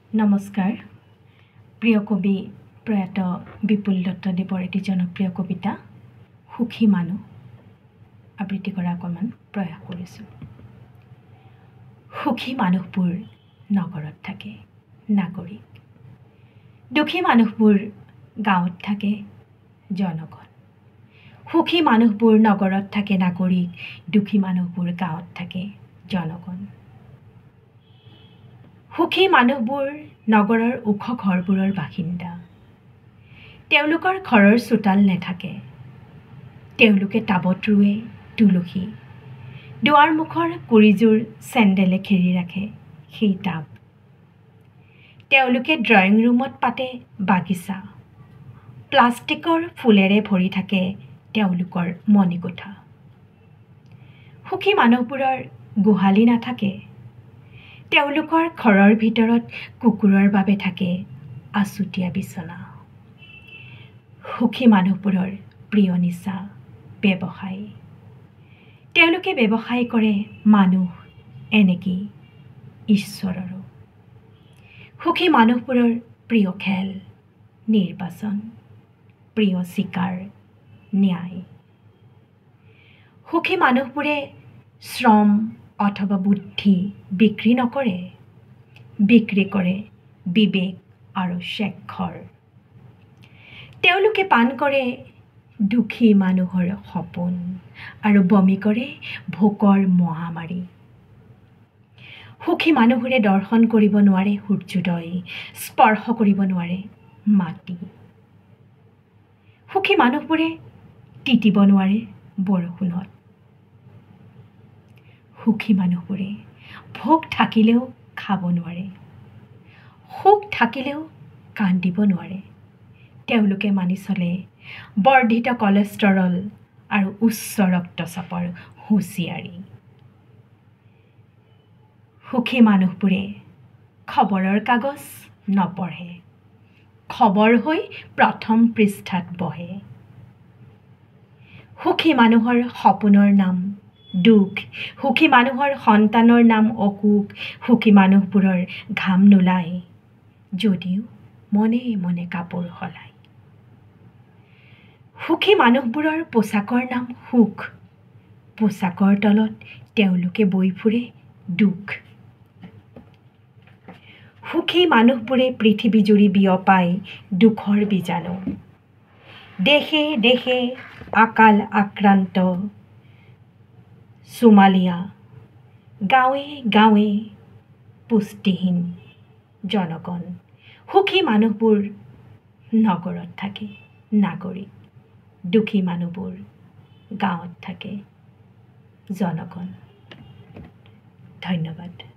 নমস্কাৰ প্ৰিয় কবি প্ৰয়াত বিপুল দত্তদেৱৰ এটি জনপ্ৰিয় কবিতা সুখী মানুহ আবৃত্তি কৰা অকণমান প্ৰয়াস কৰিছোঁ। সুখী মানুহবোৰ নগৰত থাকে নাগৰিক, দুখী মানুহবোৰ গাঁৱত থাকে জনগণ। সুখী মানুহবোৰ নগৰত থাকে নাগৰিক, দুখী মানুহবোৰ গাঁৱত থাকে জনগণ। সুখী মানুহবোৰ নগৰৰ ওখ ঘৰবোৰৰ বাসিন্দা। তেওঁলোকৰ ঘৰৰ চোতাল নেথাকে, তেওঁলোকে টাবত ৰুৱে তুলসী। দুৱাৰ মুখৰ কুৰিযোৰ চেণ্ডেলে ঘেৰি ৰাখে সেই টাব। তেওঁলোকে ড্ৰয়িং ৰুমত পাতে বাগিচা। প্লাষ্টিকৰ ফুলেৰে ভৰি থাকে তেওঁলোকৰ মণিকোঠা। সুখী মানুহবোৰৰ গোহালি নাথাকে, তেওঁলোকৰ ঘৰৰ ভিতৰত কুকুৰৰ বাবে থাকে আচুতীয়া বিচনা। সুখী মানুহবোৰৰ প্ৰিয় নিচা ব্যৱসায়। তেওঁলোকে ব্যৱসায় কৰে মানুহ এনেকি ঈশ্বৰৰো। সুখী মানুহবোৰৰ প্ৰিয় খেল নিৰ্বাচন, প্ৰিয় চিকাৰ ন্যায়। সুখী মানুহবোৰে শ্ৰম অথবা বুদ্ধি বিক্ৰী নকৰে, বিক্ৰী কৰে বিবেক আৰু স্বাক্ষৰ। তেওঁলোকে পান কৰে দুখী মানুহৰ সপোন আৰু বমি কৰে ভোকৰ মহামাৰী। সুখী মানুহবোৰে দৰ্শন কৰিব নোৱাৰে সূৰ্যোদয়, স্পৰ্শ কৰিব নোৱাৰে মাটি। সুখী মানুহবোৰে তিতিব নোৱাৰে বৰষুণত। সুখী মানুহবোৰে ভোক থাকিলেও খাব নোৱাৰে, সুখ থাকিলেও কান্দিব নোৱাৰে। তেওঁলোকে মানি চলে বৰ্ধিত কলেষ্টৰল আৰু উচ্চ ৰক্তচাপৰ হুঁচিয়াৰী। সুখী মানুহবোৰে খবৰৰ কাগজ নপঢ়ে, খবৰ হৈ প্ৰথম পৃষ্ঠাত বহে। সুখী মানুহৰ সপোনৰ নাম দুখ, সুখী মানুহৰ সন্তানৰ নাম অসুখ। সুখী মানুহবোৰৰ ঘাম নোলায় যদিও মনে মনে কাপোৰ সলায়। সুখী মানুহবোৰৰ পোচাকৰ নাম সুখ, পোচাকৰ তলত তেওঁলোকে বৈ ফুৰে দুখ। সুখী মানুহবোৰে পৃথিৱী জুৰি বিয়পায় দুখৰ বীজাণু। দেশে দেশে আকাল আক্ৰান্ত সোমালিয়া, গাঁৱে গাঁৱে পুষ্টিহীন জনগণ। সুখী মানুহবোৰ নগৰত থাকে নাগৰিক, দুখী মানুহবোৰ গাঁৱত থাকে জনগণ। ধন্যবাদ।